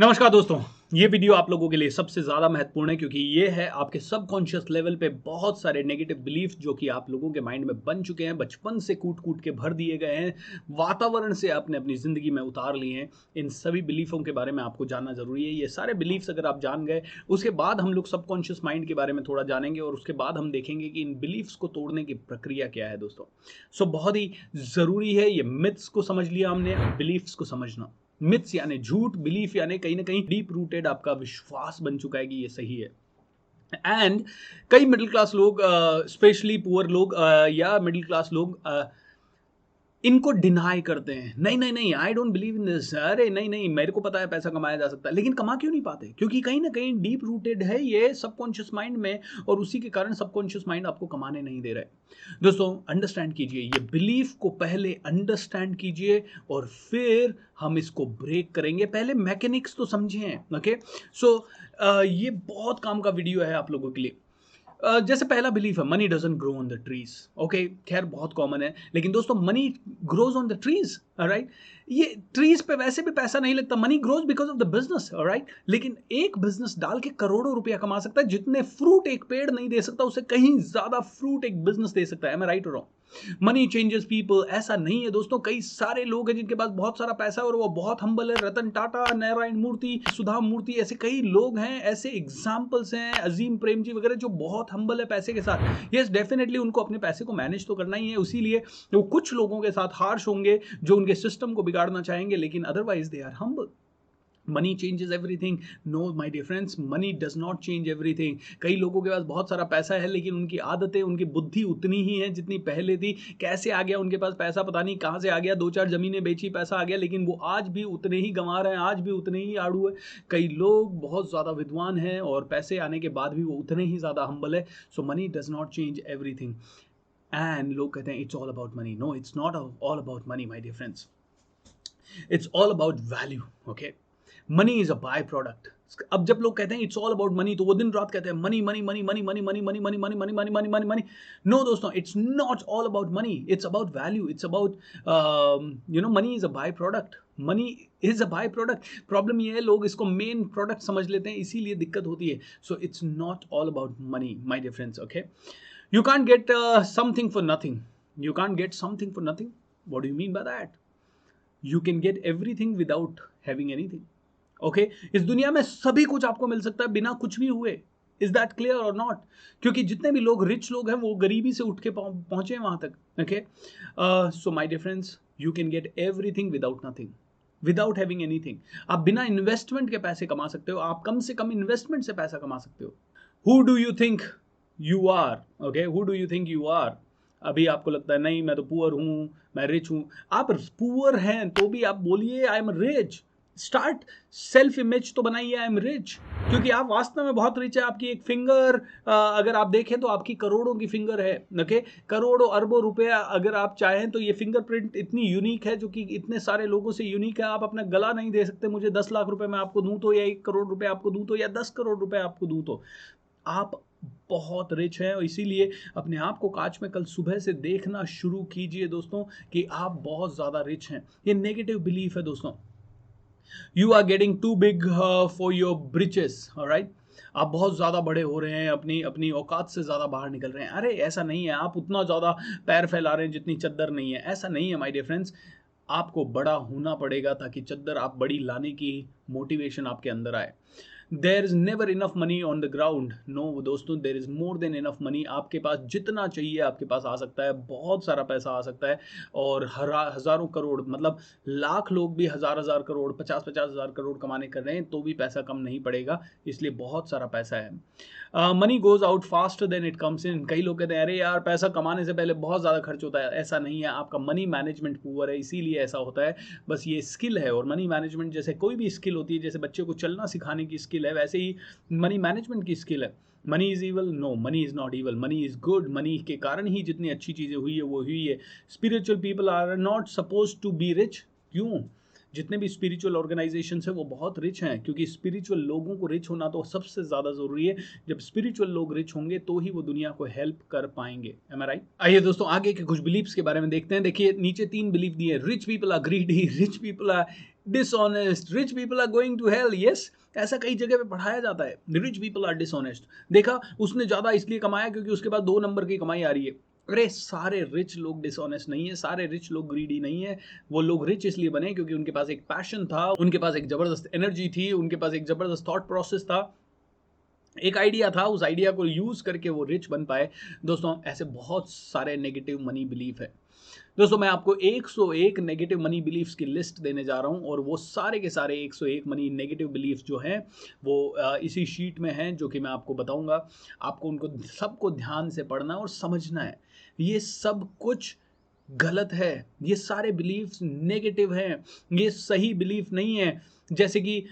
नमस्कार दोस्तों। ये वीडियो आप लोगों के लिए सबसे ज़्यादा महत्वपूर्ण है क्योंकि ये है आपके सबकॉन्शियस लेवल पे बहुत सारे नेगेटिव बिलीफ जो कि आप लोगों के माइंड में बन चुके हैं, बचपन से कूट-कूट के भर दिए गए हैं, वातावरण से आपने अपनी ज़िंदगी में उतार लिए हैं। इन सभी बिलीफों के बारे में आपको जानना ज़रूरी है। ये सारे बिलीफ्स अगर आप जान गए, उसके बाद हम लोग सबकॉन्शियस माइंड के बारे में थोड़ा जानेंगे और उसके बाद हम देखेंगे कि इन बिलीफ्स को तोड़ने की प्रक्रिया क्या है दोस्तों। बहुत ही ज़रूरी है ये मिथ्स को समझ लिया हमने, अब बिलीफ्स को समझना। मिथ्स यानी झूठ, बिलीफ यानी कहीं ना कहीं डीप रूटेड आपका विश्वास बन चुका है कि ये सही है। एंड कई मिडिल क्लास लोग, स्पेशली पुअर लोग या मिडिल क्लास लोग इनको डिनाई करते हैं। नहीं नहीं नहीं, I don't believe in this. अरे नहीं नहीं, मेरे को पता है पैसा कमाया जा सकता है, लेकिन कमा क्यों नहीं पाते? क्योंकि कहीं ना कहीं डीप रूटेड है ये सबकॉन्शियस माइंड में, और उसी के कारण सबकॉन्शियस माइंड आपको कमाने नहीं दे रहा है। दोस्तों अंडरस्टैंड कीजिए, ये बिलीफ को पहले अंडरस्टैंड कीजिए और फिर हम इसको ब्रेक करेंगे। पहले मैकेनिक्स तो समझिए। ओके, सो ये बहुत काम का वीडियो है आप लोगों के लिए। जैसे पहला बिलीफ है, money doesn't grow on the trees. Okay, खैर बहुत कॉमन है, लेकिन दोस्तों money grows on the trees. Right, ये ट्रीज पे वैसे भी पैसा नहीं लगता। Money grows because of the business. Right, लेकिन एक बिजनेस डाल के करोड़ों रुपया कमा सकता है। जितने फ्रूट एक पेड़ नहीं दे सकता, उससे कहीं ज्यादा फ्रूट एक बिजनेस दे सकता है। मैं राइट हो रहा हूं? मनी चेंजेस पीपल, ऐसा नहीं है दोस्तों। कई सारे लोग हैं जिनके पास बहुत सारा पैसा है और वो बहुत हम्बल है। रतन टाटा, नारायण मूर्ति, सुधा मूर्ति, ऐसे कई लोग हैं, ऐसे एग्जाम्पल्स हैं, अजीम प्रेम जी वगैरह, जो बहुत हम्बल है पैसे के साथ। यस डेफिनेटली उनको अपने पैसे को मैनेज तो करना ही है, इसीलिए वो कुछ लोगों के साथ हार्श होंगे जो उनके सिस्टम को बिगाड़ना चाहेंगे, लेकिन otherwise they are humble. Money changes everything? No my dear friends, money does not change everything. कई लोगों के पास बहुत सारा पैसा है, लेकिन उनकी आदतें, उनकी बुद्धि उतनी ही है जितनी पहले थी। कैसे आ गया उनके पास पैसा, पता नहीं कहां से आ गया। दो चार जमीनें बेची पैसा आ गया, लेकिन वो आज भी उतने ही गंवा रहे हैं, आज भी उतने ही आड़ू है। कई लोग बहुत ज्यादा विद्वान हैं और पैसे आने के बाद भी वो उतने ही ज्यादा हम्बल है। So money does not change everything. And लोग कहते हैं it's all about money. No, it's not all about money my dear friends. It's all about value. Okay, money is a by product. अब जब लोग कहते हैं it's all about money, तो वो दिन रात कहते हैं money money money money money money money money money money money money money money. No दोस्तों, it's not all about money, it's about value. It's about money is a by product. Money is a by product. Problem ये है, लोग इसको main product समझ लेते हैं, इसीलिए दिक्कत होती है। So it's not all about money my dear friends. Okay, you can't get something for nothing. You can't get something for nothing. What do you mean by that? You can get everything without having anything. Okay, इस दुनिया में सभी कुछ आपको मिल सकता है बिना कुछ भी हुए। इज दैट क्लियर और नॉट? क्योंकि जितने भी लोग रिच लोग हैं वो गरीबी से उठ के पहुंचे वहां तक। Okay, so my dear friends, you can get everything without nothing, without having anything. आप बिना इन्वेस्टमेंट के पैसे कमा सकते हो। आप कम से कम इन्वेस्टमेंट से पैसा कमा सकते हो। Who do you think you are? Okay, who do you think you are? अभी आपको लगता है नहीं मैं तो पुअर हूं, मैं रिच हूं। आप पुअर हैं तो भी आप बोलिए I am rich. Start self image तो बनाइए, आई एम रिच। क्योंकि आप वास्तव में बहुत रिच है। आपकी एक फिंगर अगर आप देखें तो आपकी करोड़ों की फिंगर है। ओके, करोड़ों अरबों रुपया अगर आप चाहें तो ये फिंगरप्रिंट इतनी यूनिक है, जो कि इतने सारे लोगों से यूनिक है। आप अपना गला नहीं दे सकते। मुझे 10 लाख रुपए मैं आपको दूं तो, या 1 करोड़ रुपए आपको दूं तो, या 10 करोड़ रुपए आपको दूं तो, आप बहुत रिच हैं। और इसीलिए अपने आप को कांच में कल सुबह से देखना शुरू कीजिए दोस्तों कि आप बहुत ज्यादा रिच हैं। ये नेगेटिव बिलीफ है दोस्तों। You are getting too big for your breeches. Alright, आप बहुत ज्यादा बड़े हो रहे हैं, अपनी अपनी औकात से ज्यादा बाहर निकल रहे हैं। अरे ऐसा नहीं है, आप उतना ज्यादा पैर फैला रहे हैं जितनी चद्दर नहीं है। ऐसा नहीं है माय डियर फ्रेंड्स। आपको बड़ा होना पड़ेगा ताकि चद्दर आप बड़ी लाने की मोटिवेशन आपके अंदर आए। There is never enough money on the ground. No दोस्तों, there is more than enough money. आपके पास जितना चाहिए आपके पास आ सकता है। बहुत सारा पैसा आ सकता है। और हजारों करोड़, मतलब लाख लोग भी हजार हजार करोड़, 50-50 हजार करोड़ कमाने कर रहे हैं तो भी पैसा कम नहीं पड़ेगा। इसलिए बहुत सारा पैसा है। Money goes out faster than it comes in. कई लोग कहते हैं अरे यार पैसा कमाने से पहले बहुत ज़्यादा खर्च होता है। ऐसा नहीं है, आपका मनी मैनेजमेंट पुअर है, इसीलिए ऐसा होता है। बस ये स्किल है। और मनी मैनेजमेंट जैसे कोई भी स्किल होती है, जैसे बच्चे को चलना सिखाने की स्किल है, वैसे ही मनी मैनेजमेंट की स्किल है। Money is evil? No, money is not evil. Money is good. Money के कारण ही जितनी अच्छी चीज़ें हुई है वो हुई है। Spiritual people are not suppose to be rich. क्यों? जितने भी स्पिरिचुअल ऑर्गेनाइजेशंस हैं वो बहुत रिच हैं, क्योंकि स्पिरिचुअल लोगों को रिच होना तो सबसे ज़्यादा ज़रूरी है। जब स्पिरिचुअल लोग रिच होंगे तो ही वो दुनिया को हेल्प कर पाएंगे। एम आई राइट? आइए दोस्तों आगे के कुछ बिलीफ्स के बारे में देखते हैं। देखिए नीचे 3 बिलीफ दिए। Rich people are greedy, rich people are dishonest, rich people are going to hell. Yes, ऐसा कई जगह पे पढ़ाया जाता है, रिच पीपल आर डिसऑनेस्ट। देखा, उसने ज्यादा इसलिए कमाया क्योंकि उसके पास 2 नंबर की कमाई आ रही है। अरे सारे रिच लोग डिसऑनेस्ट नहीं है, सारे रिच लोग ग्रीडी नहीं है। वो लोग रिच इसलिए बने क्योंकि उनके पास एक पैशन था, उनके पास एक जबरदस्त एनर्जी थी, उनके पास एक जबरदस्त थॉट प्रोसेस था, एक आइडिया था, उस आइडिया को यूज करके वो रिच बन पाए। दोस्तों ऐसे बहुत सारे नेगेटिव मनी बिलीफ है। दोस्तों मैं आपको 101 नेगेटिव मनी बिलीफ्स की लिस्ट देने जा रहा हूं, और वो सारे के सारे 101 मनी नेगेटिव बिलीफ्स जो हैं वो इसी शीट में हैं, जो कि मैं आपको बताऊंगा। आपको उनको सबको ध्यान से पढ़ना और समझना है। ये सब कुछ गलत है, ये सारे बिलीफ्स नेगेटिव हैं, ये सही बिलीफ नहीं है। जैसे कि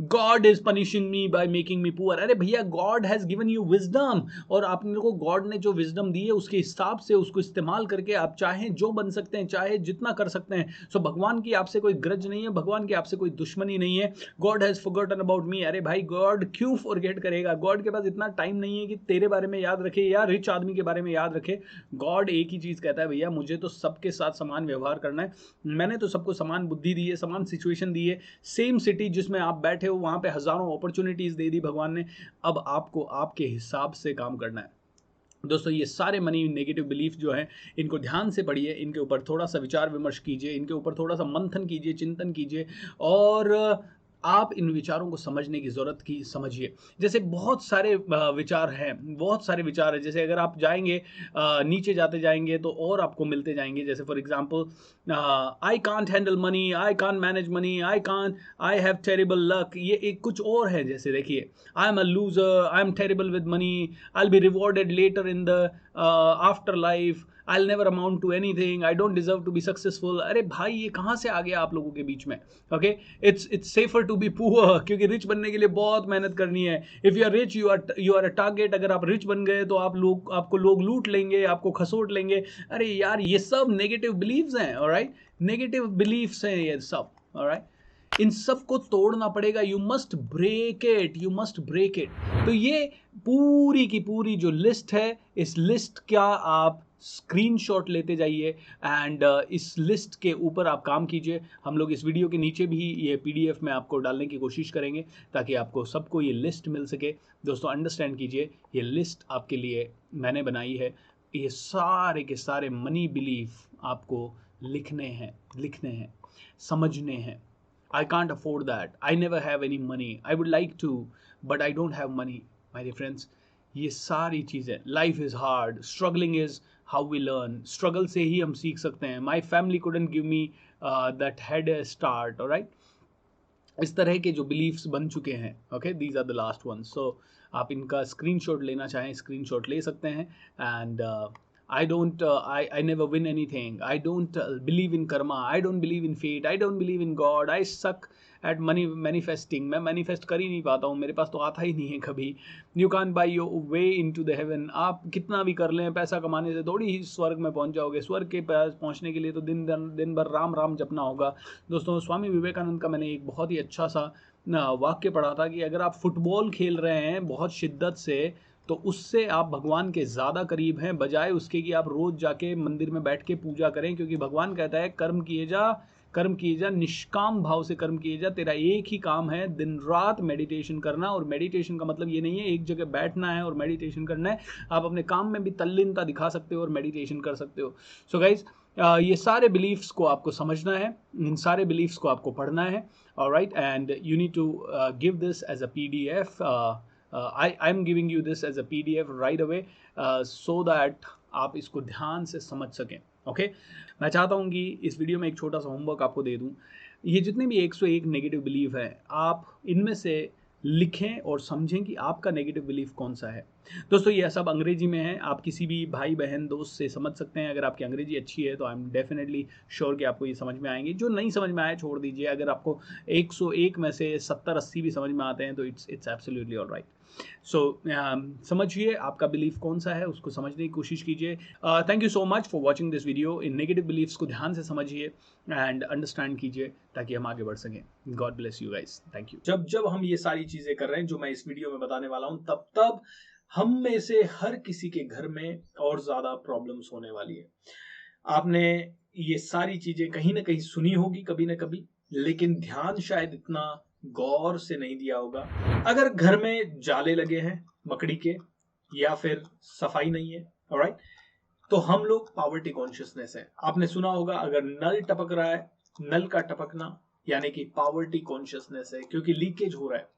God is punishing me by making me poor. अरे भैया, God has given you wisdom, और आपने को गॉड ने जो विजडम दी है उसके हिसाब से उसको इस्तेमाल करके आप चाहें जो बन सकते हैं, चाहे जितना कर सकते हैं। सो भगवान की आपसे कोई ग्रज नहीं है, भगवान की आपसे कोई दुश्मनी नहीं है। God has forgotten about me. अरे भाई, गॉड क्यों फॉरगेट करेगा? गॉड के पास इतना टाइम नहीं है कि तेरे बारे में याद रखे या रिच आदमी के बारे में याद रखे। गॉड एक ही चीज कहता है, भैया मुझे तो सबके साथ समान व्यवहार करना है, मैंने तो सबको समान बुद्धि दी है, समान सिचुएशन दी है। सेम सिटी जिसमें आप बैठे हो वहां पे हजारों अपॉर्चुनिटीज दे दी भगवान ने। अब आपको आपके हिसाब से काम करना है। दोस्तों ये सारे मनी नेगेटिव बिलीफ जो हैं, इनको ध्यान से पढ़िए, इनके ऊपर थोड़ा सा विचार विमर्श कीजिए, इनके ऊपर थोड़ा सा मंथन कीजिए, चिंतन कीजिए, और आप इन विचारों को समझने की जरूरत की समझिए। जैसे बहुत सारे विचार हैं, बहुत सारे विचार हैं। जैसे अगर आप जाएंगे नीचे जाते जाएंगे तो और आपको मिलते जाएंगे। जैसे for example, I can't handle money, I can't manage money, I have terrible luck. ये एक कुछ और है। जैसे देखिए, I am a loser, I am terrible with money, I will be rewarded later in the afterlife, I'll never amount to anything, I don't deserve to be successful। अरे भाई, ये कहाँ से आ गया आप लोगों के बीच में? Okay, it's safer to be poor, क्योंकि रिच बनने के लिए बहुत मेहनत करनी है। If you are rich, you are a target. अगर आप रिच बन गए तो आपको लोग लूट लेंगे, आपको खसोट लेंगे। अरे यार, ये सब नेगेटिव बिलीव्स हैं, ऑलराइट, नेगेटिव बिलीव्स हैं ये सब, ऑलराइट। इन सब को तोड़ना पड़ेगा। You must break it, you must break it. तो ये पूरी की पूरी जो लिस्ट है, इस लिस्ट का आप स्क्रीनशॉट लेते जाइए, एंड इस लिस्ट के ऊपर आप काम कीजिए। हम लोग इस वीडियो के नीचे भी ये पीडीएफ में आपको डालने की कोशिश करेंगे, ताकि आपको सबको ये लिस्ट मिल सके। दोस्तों अंडरस्टैंड कीजिए, ये लिस्ट आपके लिए मैंने बनाई है। ये सारे के सारे मनी बिलीफ आपको लिखने हैं, समझने हैं। I can't afford that. I never have any money. I would like to, but I don't have money. My dear friends, ये सारी चीज़ें, life is hard, struggling is how we learn. Struggle से ही हम सीख सकते हैं। My family couldn't give me that head start, alright. इस तरह के जो बिलीफ्स बन चुके हैं, okay, these are the last one. So आप इनका स्क्रीनशॉट लेना चाहें, स्क्रीनशॉट ले सकते हैं। And I never win anything. I don't believe in karma. I don't believe in fate. I don't believe in God. I suck at money manifesting. मैं manifest कर ही नहीं पाता हूँ, मेरे पास तो आता ही नहीं है कभी। You can't buy your way into the heaven. आप कितना भी कर लें, पैसा कमाने से थोड़ी ही स्वर्ग में पहुँच जाओगे। स्वर्ग के पास पहुँचने के लिए तो दिन भर राम राम जपना होगा। दोस्तों स्वामी विवेकानंद का मैंने एक बहुत ही अच्छा सा वाक्य पढ़ा था कि अगर आप फुटबॉल खेल रहे हैं बहुत शिद्दत से, तो उससे आप भगवान के ज़्यादा करीब हैं, बजाय उसके कि आप रोज़ जाके मंदिर में बैठ के पूजा करें। क्योंकि भगवान कहता है कर्म किए जा, निष्काम भाव से कर्म किए जा। तेरा एक ही काम है, दिन रात मेडिटेशन करना। और मेडिटेशन का मतलब ये नहीं है एक जगह बैठना है और मेडिटेशन करना है। आप अपने काम में भी तल्लीनता दिखा सकते हो और मेडिटेशन कर सकते हो। सो गाइज, ये सारे बिलीफ्स को आपको समझना है, इन सारे बिलीफ्स को आपको पढ़ना है, alright. And you need to give this as a PDF। I'm giving you this as a PDF right away, so that आप इसको ध्यान से समझ सकें। ओके, मैं चाहता हूँ कि इस वीडियो में एक छोटा सा होमवर्क आपको दे दूँ। ये जितने भी 101 नेगेटिव बिलीफ हैं, आप इनमें से लिखें और समझें कि आपका नेगेटिव बिलीफ कौन सा है। दोस्तों ये सब अंग्रेजी में है, आप किसी भी भाई बहन दोस्त से समझ सकते हैं। अगर आपकी अंग्रेजी अच्छी है तो आई एम डेफिनेटली श्योर कि आपको ये समझ में आएंगे। जो नहीं समझ में आए छोड़ दीजिए। अगर आपको 101 में से 70-80 भी समझ में आते हैं तो इट्स एब्सोल्युटली ऑलराइट। सो समझिए आपका बिलीफ कौन सा है, उसको समझने की कोशिश कीजिए। Thank you so much for watching this video. In negative beliefs को ध्यान से समझिए एंड अंडरस्टैंड कीजिए, ताकि हम आगे बढ़ सकें। God bless you guys, thank you. जब हम ये सारी चीजें कर रहे हैं जो मैं इस वीडियो में बताने वाला हूं, तब हम में से हर किसी के घर में और ज्यादा प्रॉब्लम्स होने वाली है। आपने ये सारी चीजें कहीं ना कहीं सुनी होगी कभी ना कभी, लेकिन ध्यान शायद इतना गौर से नहीं दिया होगा। अगर घर में जाले लगे हैं मकड़ी के या फिर सफाई नहीं है, ऑलराइट, तो हम लोग पॉवर्टी कॉन्शियसनेस है। आपने सुना होगा अगर नल टपक रहा है, नल का टपकना यानी कि पॉवर्टी कॉन्शियसनेस है, क्योंकि लीकेज हो रहा है।